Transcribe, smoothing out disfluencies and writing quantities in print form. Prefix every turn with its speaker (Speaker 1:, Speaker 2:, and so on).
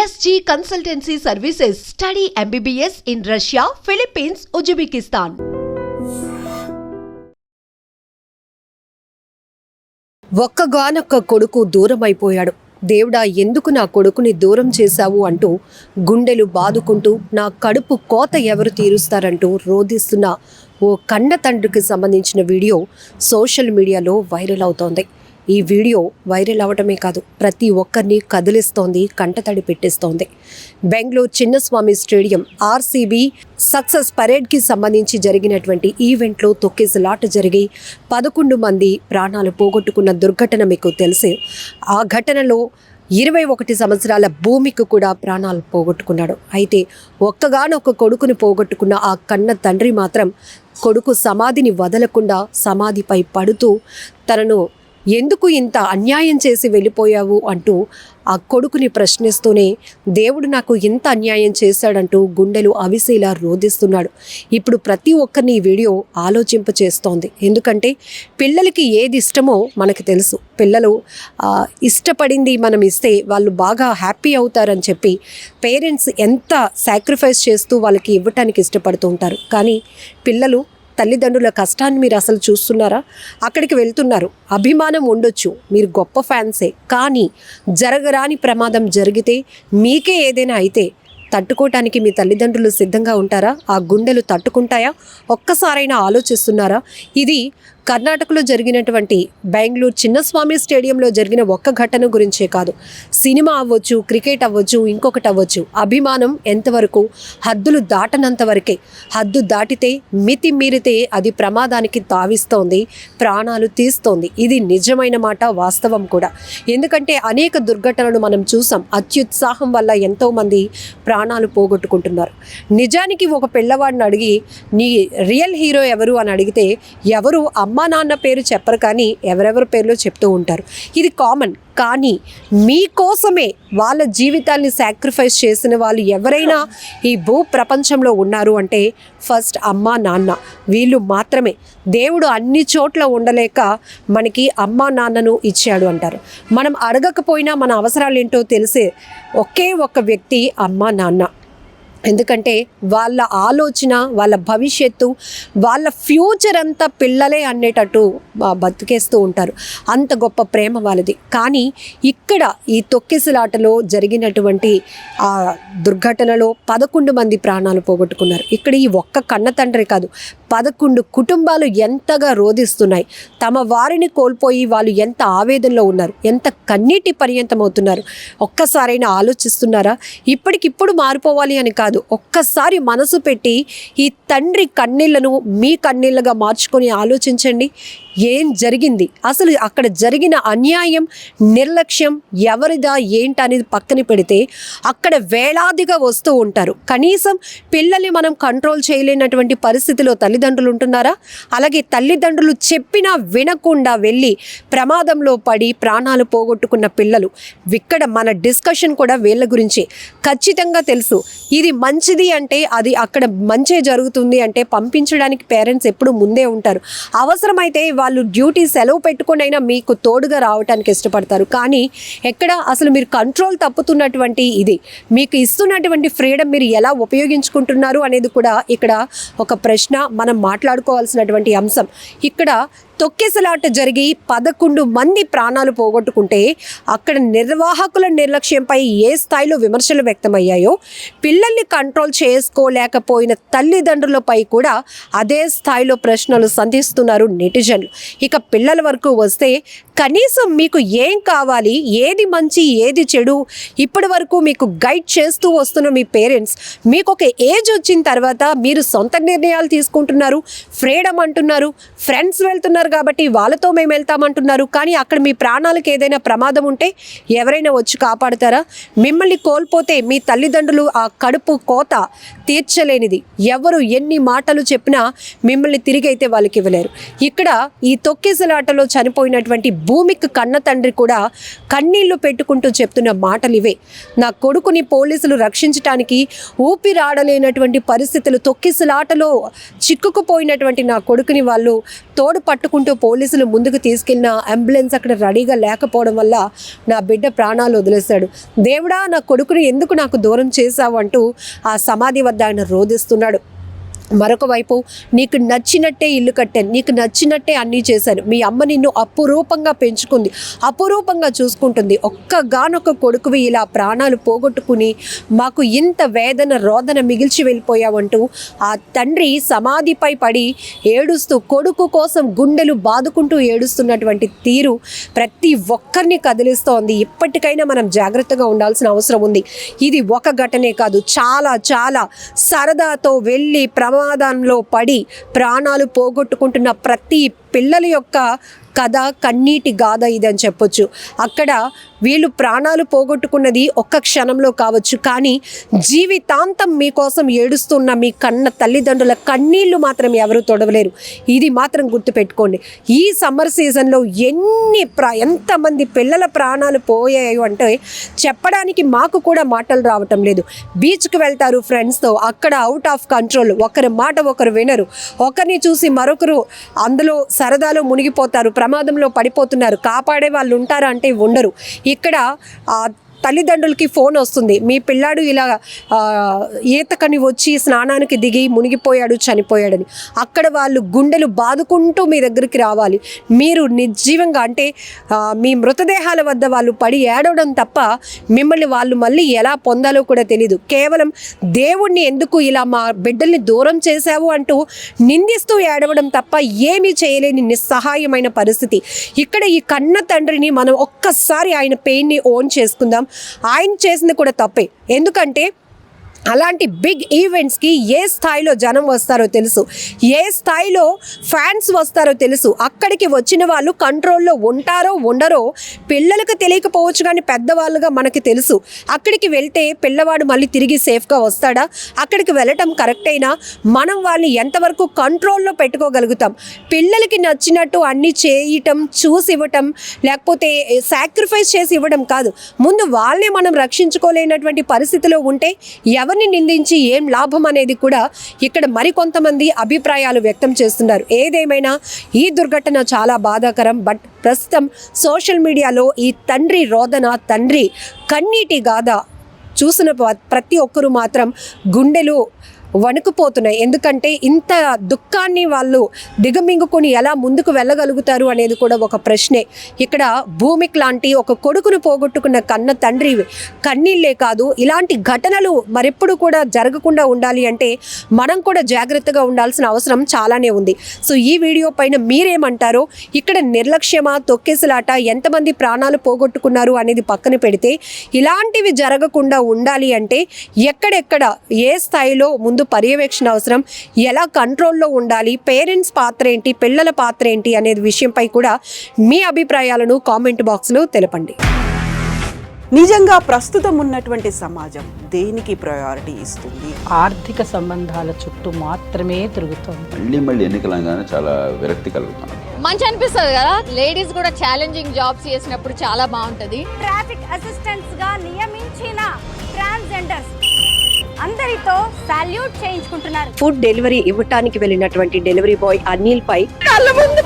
Speaker 1: SG Consultancy Services. Study MBBS in Russia, Philippines, Uzbekistan.
Speaker 2: ఒక్కగానొక్క కొడుకు దూరమైపోయాడు. దేవుడా, ఎందుకు నా కొడుకుని దూరం చేశావు అంటూ గుండెలు బాదుకుంటూ నా కడుపు కోత ఎవరు తీరుస్తారంటూ రోధిస్తున్న ఓ కన్న తండ్రికి సంబంధించిన వీడియో సోషల్ మీడియాలో వైరల్ అవుతోంది. ఈ వీడియో వైరల్ అవటమే కాదు, ప్రతి ఒక్కరిని కదిలిస్తోంది, కంటతడి పెట్టిస్తోంది. Bengaluru Chinnaswamy stadium RCB success పరేడ్కి సంబంధించి జరిగినటువంటి ఈవెంట్లో తొక్కేసలాట జరిగి 11 మంది ప్రాణాలు పోగొట్టుకున్న దుర్ఘటన మీకు తెలిసే. ఆ ఘటనలో 21 సంవత్సరాల భూమికి కూడా ప్రాణాలు పోగొట్టుకున్నాడు. అయితే ఒక్కగానొక్క కొడుకుని పోగొట్టుకున్న ఆ కన్న తండ్రి మాత్రం కొడుకు సమాధిని వదలకుండా సమాధిపై పడుతూ తనను ఎందుకు ఇంత అన్యాయం చేసి వెళ్ళిపోయావు అంటూ ఆ కొడుకుని ప్రశ్నిస్తూనే దేవుడు నాకు ఇంత అన్యాయం చేశాడంటూ గుండెలు అవిసేలా రోధిస్తున్నాడు. ఇప్పుడు ప్రతి ఒక్కరిని ఈ వీడియో ఆలోచింపచేస్తోంది. ఎందుకంటే పిల్లలకి ఏది ఇష్టమో మనకు తెలుసు. పిల్లలు ఇష్టపడింది మనం ఇస్తే వాళ్ళు బాగా హ్యాపీ అవుతారని చెప్పి పేరెంట్స్ ఎంత సాక్రిఫైస్ చేస్తూ వాళ్ళకి ఇవ్వటానికి ఇష్టపడుతూ ఉంటారు. కానీ పిల్లలు తల్లిదండ్రుల కష్టాన్ని మీరు అసలు చూస్తున్నారా? అక్కడికి వెళ్తున్నారు, అభిమానం ఉండొచ్చు, మీరు గొప్ప ఫ్యాన్సే, కానీ జరగరాని ప్రమాదం జరిగితే మీకే ఏదైనా అయితే తట్టుకోవటానికి మీ తల్లిదండ్రులు సిద్ధంగా ఉంటారా? ఆ గుండెలు తట్టుకుంటాయా? ఒక్కసారైనా ఆలోచిస్తున్నారా? ఇది కర్ణాటకలో జరిగినటువంటి బెంగళూరు చిన్నస్వామి స్టేడియంలో జరిగిన ఒక్క ఘటన గురించే కాదు. సినిమా అవ్వచ్చు, క్రికెట్ అవ్వచ్చు, ఇంకొకటి అవ్వచ్చు, అభిమానం ఎంతవరకు హద్దులు దాటనంత వరకే. హద్దు దాటితే, మితి మీరితే అది ప్రమాదానికి తావిస్తోంది, ప్రాణాలు తీస్తోంది. ఇది నిజమైన మాట, వాస్తవం కూడా. ఎందుకంటే అనేక దుర్ఘటనలు మనం చూసాం. అత్యుత్సాహం వల్ల ఎంతోమంది ప్రాణాలు పోగొట్టుకుంటున్నారు. నిజానికి ఒక పిల్లవాడిని అడిగి నీ రియల్ హీరో ఎవరు అని అడిగితే ఎవరు అమ్మా నాన్న పేరు చెప్పరు, కానీ ఎవరెవరి పేర్లో చెప్తూ ఉంటారు. ఇది కామన్. కానీ మీకోసమే వాళ్ళ జీవితాల్ని సాక్రిఫైస్ చేసిన వాళ్ళు ఎవరైనా ఈ భూ ప్రపంచంలో ఉన్నారు అంటే ఫస్ట్ అమ్మా నాన్న. వీళ్ళు మాత్రమే. దేవుడు అన్ని చోట్ల ఉండలేక మనకి అమ్మా నాన్నను ఇచ్చాడు అంటారు. మనం అడగకపోయినా మన అవసరాలు ఏంటో తెలిసే ఒకే ఒక వ్యక్తి అమ్మా నాన్న. ఎందుకంటే వాళ్ళ ఆలోచన, వాళ్ళ భవిష్యత్తు, వాళ్ళ ఫ్యూచర్ అంతా పిల్లలే అనేటట్టు బతికేస్తూ ఉంటారు. అంత గొప్ప ప్రేమ వాళ్ళది. కానీ ఇక్కడ ఈ తొక్కిసలాటలో జరిగినటువంటి ఆ దుర్ఘటనలో 11 మంది ప్రాణాలు పోగొట్టుకున్నారు. ఇక్కడ ఈ ఒక్క కన్న తండ్రి కాదు, 11 కుటుంబాలు ఎంతగా రోధిస్తున్నాయి. తమ వారిని కోల్పోయి వాళ్ళు ఎంత ఆవేదనలో ఉన్నారు, ఎంత కన్నీటి పర్యంతం అవుతున్నారు. ఒక్కసారైనా ఆలోచిస్తున్నారా? ఇప్పటికిప్పుడు మారిపోవాలి అని కాదు, ఒక్కసారి మనసు పెట్టి ఈ తండ్రి కన్నీళ్లను మీ కన్నీళ్లుగా మార్చుకొని ఆలోచించండి. ఏం జరిగింది అసలు? అక్కడ జరిగిన అన్యాయం, నిర్లక్ష్యం ఎవరిదా ఏంటనేది పక్కన పెడితే అక్కడ వేలాదిగా వస్తూ ఉంటారు. కనీసం పిల్లల్ని మనం కంట్రోల్ చేయలేనటువంటి పరిస్థితిలో తల్లిదండ్రులు ఉంటున్నారా? అలాగే తల్లిదండ్రులు చెప్పినా వినకుండా వెళ్ళి ప్రమాదంలో పడి ప్రాణాలు పోగొట్టుకున్న పిల్లలు. ఇక్కడ మన డిస్కషన్ కూడా వీళ్ళ గురించి. ఖచ్చితంగా తెలుసు ఇది మంచిది అంటే, అది అక్కడ మంచే జరుగుతుంది అంటే పంపించడానికి పేరెంట్స్ ఎప్పుడు ముందే ఉంటారు. అవసరమైతే వాళ్ళు డ్యూటీ సెలవు పెట్టుకునైనా మీకు తోడుగా రావడానికి ఇష్టపడతారు. కానీ ఎక్కడ అసలు మీరు కంట్రోల్ తప్పుతున్నటువంటి ఇది మీకు ఇస్తున్నటువంటి ఫ్రీడమ్ మీరు ఎలా ఉపయోగించుకుంటున్నారు అనేది కూడా ఇక్కడ ఒక ప్రశ్న, మనం మాట్లాడుకోవాల్సినటువంటి అంశం. ఇక్కడ తొక్కిసలాట జరిగి 11 మంది ప్రాణాలు పోగొట్టుకుంటే అక్కడ నిర్వాహకుల నిర్లక్ష్యంపై ఏ స్థాయిలో విమర్శలు వ్యక్తమయ్యాయో, పిల్లల్ని కంట్రోల్ చేసుకోలేకపోయిన తల్లిదండ్రులపై కూడా అదే స్థాయిలో ప్రశ్నలు సంధిస్తున్నారు నెటిజన్లు. ఇక పిల్లల వరకు వస్తే కనీసం మీకు ఏం కావాలి, ఏది మంచి ఏది చెడు ఇప్పటి వరకు మీకు గైడ్ చేస్తూ వస్తున్న మీ పేరెంట్స్ మీకు ఒక ఏజ్ వచ్చిన తర్వాత మీరు సొంత నిర్ణయాలు తీసుకుంటున్నారు, ఫ్రీడమ్ అంటున్నారు, ఫ్రెండ్స్ వెళ్తున్నారు కాబట్టి వాళ్ళతో మేము వెళ్తామంటున్నారు. కానీ అక్కడ మీ ప్రాణాలకు ఏదైనా ప్రమాదం ఉంటే ఎవరైనా వచ్చి కాపాడుతారా? మిమ్మల్ని కోల్పోతే మీ తల్లిదండ్రులు ఆ కడుపు కోత తీర్చలేనిది. ఎవరు ఎన్ని మాటలు చెప్పినా మిమ్మల్ని తిరిగి అయితే వాళ్ళకి ఇవ్వలేరు. ఇక్కడ ఈ తొక్కిసలాటలో చనిపోయినటువంటి భూమికి కన్న తండ్రి కూడా కన్నీళ్లు పెట్టుకుంటూ చెప్తున్న మాటలు ఇవే. నా కొడుకుని పోలీసులు రక్షించడానికి ఊపిరాడలేనటువంటి పరిస్థితులు, తొక్కిసలాటలో చిక్కుకుపోయినటువంటి నా కొడుకుని వాళ్ళు తోడు పట్టుకు పరిగెత్తుకుంటూ పోలీసులు ముందుకు తీసుకెళ్ళిన అంబులెన్స్ అక్కడ రెడీగా లేకపోవడం వల్ల నా బిడ్డ ప్రాణాలు వదిలేశాడు. దేవుడా, నా కొడుకుని ఎందుకు నాకు దూరం చేశావు అంటూ ఆ సమాధి వద్ద ఆయన రోధిస్తున్నాడు. మరొక వైపు, నీకు నచ్చినట్టే ఇల్లు కట్టాను, నీకు నచ్చినట్టే అన్నీ చేశాను, మీ అమ్మ నిన్ను అపురూపంగా పెంచుకుంది, అపురూపంగా చూసుకుంటుంది, ఒక్కగానొక్క కొడుకువి ఇలా ప్రాణాలు పోగొట్టుకుని మాకు ఇంత వేదన రోదన మిగిల్చి వెళ్ళిపోయావంటూ ఆ తండ్రి సమాధిపై పడి ఏడుస్తూ కొడుకు కోసం గుండెలు బాదుకుంటూ ఏడుస్తున్నటువంటి తీరు ప్రతి ఒక్కరిని కదిలిస్తోంది. ఇప్పటికైనా మనం జాగ్రత్తగా ఉండాల్సిన అవసరం ఉంది. ఇది ఒక ఘటనే కాదు, చాలా చాలా సరదాతో వెళ్ళి ప్రమాదంలో పడి ప్రాణాలు పోగొట్టుకుంటున్న ప్రతి పిల్లల యొక్క కథ, కన్నీటి గాథ ఇదని చెప్పొచ్చు. అక్కడ వీళ్ళు ప్రాణాలు పోగొట్టుకున్నది ఒక్క క్షణంలో కావచ్చు, కానీ జీవితాంతం మీకోసం ఏడుస్తున్న మీ కన్న తల్లిదండ్రుల కన్నీళ్లు మాత్రం ఎవరు తొడవలేరు. ఇది మాత్రం గుర్తుపెట్టుకోండి. ఈ సమ్మర్ సీజన్లో ఎంతమంది పిల్లల ప్రాణాలు పోయాయి అంటే చెప్పడానికి మాకు కూడా మాటలు రావటం లేదు. బీచ్కి వెళ్తారు ఫ్రెండ్స్తో, అక్కడ అవుట్ ఆఫ్ కంట్రోల్, ఒకరి మాట ఒకరు వినరు, ఒకరిని చూసి మరొకరు అందులో సరదాలో మునిగిపోతారు, ప్రమాదంలో పడిపోతున్నారు. కాపాడే వాళ్ళు ఉంటారా అంటే ఉండరు. ఇక్కడ తల్లిదండ్రులకి ఫోన్ వస్తుంది, మీ పిల్లాడు ఇలా ఈతకని వచ్చి స్నానానికి దిగి మునిగిపోయాడు, చనిపోయాడని. అక్కడ వాళ్ళు గుండెలు బాదుకుంటూ మీ దగ్గరికి రావాలి. మీరు నిర్జీవంగా అంటే మీ మృతదేహాల వద్ద వాళ్ళు పడి ఏడవడం తప్ప మిమ్మల్ని వాళ్ళు మళ్ళీ ఎలా పొందాలో కూడా తెలీదు. కేవలం దేవుణ్ణి ఎందుకు ఇలా మా బిడ్డల్ని దూరం చేశావు అంటూ నిందిస్తూ ఏడవడం తప్ప ఏమీ చేయలేని నిస్సహాయమైన పరిస్థితి. ఇక్కడ ఈ కన్న తండ్రిని మనం ఒక్కసారి ఆయన పెయిన్ని ఓన్ చేసుకుందాం. ఆయన చేసింది కూడా తప్పే. ఎందుకంటే అలాంటి బిగ్ ఈవెంట్స్కి ఏ స్థాయిలో జనం వస్తారో తెలుసు, ఏ స్థాయిలో ఫ్యాన్స్ వస్తారో తెలుసు. అక్కడికి వచ్చిన వాళ్ళు కంట్రోల్లో ఉంటారో ఉండరో పిల్లలకు తెలియకపోవచ్చు, కానీ పెద్దవాళ్ళుగా మనకి తెలుసు. అక్కడికి వెళ్తే పిల్లవాడు మళ్ళీ తిరిగి సేఫ్గా వస్తాడా, అక్కడికి వెళ్ళటం కరెక్టైనా, మనం వాళ్ళని ఎంతవరకు కంట్రోల్లో పెట్టుకోగలుగుతాం. పిల్లలకి నచ్చినట్టు అన్నీ చేయటం, చూసి ఇవ్వటం, లేకపోతే సాక్రిఫైస్ చేసి ఇవ్వడం కాదు. ముందు వాళ్ళని మనం రక్షించుకోలేనటువంటి పరిస్థితిలో ఉంటే ఎవరిని నిందించి ఏం లాభం అనేది కూడా ఇక్కడ మరికొంతమంది అభిప్రాయాలు వ్యక్తం చేస్తున్నారు. ఏదేమైనా ఈ దుర్ఘటన చాలా బాధాకరం. బట్ ప్రస్తుతం సోషల్ మీడియాలో ఈ తండ్రి రోదన, తండ్రి కన్నీటి గాథ చూసిన ప్రతి ఒక్కరూ మాత్రం గుండెలు వణుకుపోతున్నాయి. ఎందుకంటే ఇంత దుఃఖాన్ని వాళ్ళు దిగమింగుకొని ఎలా ముందుకు వెళ్ళగలుగుతారు అనేది కూడా ఒక ప్రశ్నే. ఇక్కడ భూమికి లాంటి ఒక కొడుకును పోగొట్టుకున్న కన్న తండ్రి కన్నీళ్ళే కాదు, ఇలాంటి ఘటనలు మరెప్పుడు కూడా జరగకుండా ఉండాలి అంటే మనం కూడా జాగ్రత్తగా ఉండాల్సిన అవసరం చాలానే ఉంది. సో ఈ వీడియో పైన మీరేమంటారో, ఇక్కడ నిర్లక్ష్యమా, తొక్కేసలాట, ఎంతమంది ప్రాణాలు పోగొట్టుకున్నారు అనేది పక్కన పెడితే ఇలాంటివి జరగకుండా ఉండాలి అంటే ఎక్కడెక్కడ ఏ స్థాయిలో ముందు పర్యవేక్షణ అవసరం, ఎలా కంట్రోల్లో ఉండాలి, పేరెంట్స్ పాత్ర ఏంటి, పిల్లల పాత్ర ఏంటి అనేది విషయంపై కూడా మీ అభిప్రాయాలను కామెంట్ బాక్స్లో తెలపండి.
Speaker 3: నిజంగా ప్రస్తుతం ఉన్నటువంటి సమాజం దేనికి ప్రయారిటీ ఇస్తుంది?
Speaker 4: ఆర్థిక సంబంధాల చుట్టూ మాత్రమే తిరుగుతుంది.
Speaker 5: మళ్ళీ ఎన్నికలంగానే చాలా విరక్తి కలుగుతాను.
Speaker 6: మంచి అనిపిస్తుంది కదా, లేడీస్ కూడా ఛాలెంజింగ్ జాబ్స్ చేసినప్పుడు చాలా బాగుంటది.
Speaker 7: ట్రాఫిక్ అసిస్టెంట్స్ గా నియమించిన ట్రాన్స్జెండర్స్ అందరితో సాల్యూట్ చేయించుకుంటున్నారు.
Speaker 2: ఫుడ్ డెలివరీ ఇవ్వటానికి వెళ్ళినటువంటి డెలివరీ బాయ్ అనిల్ పై కళ్ళ ముందు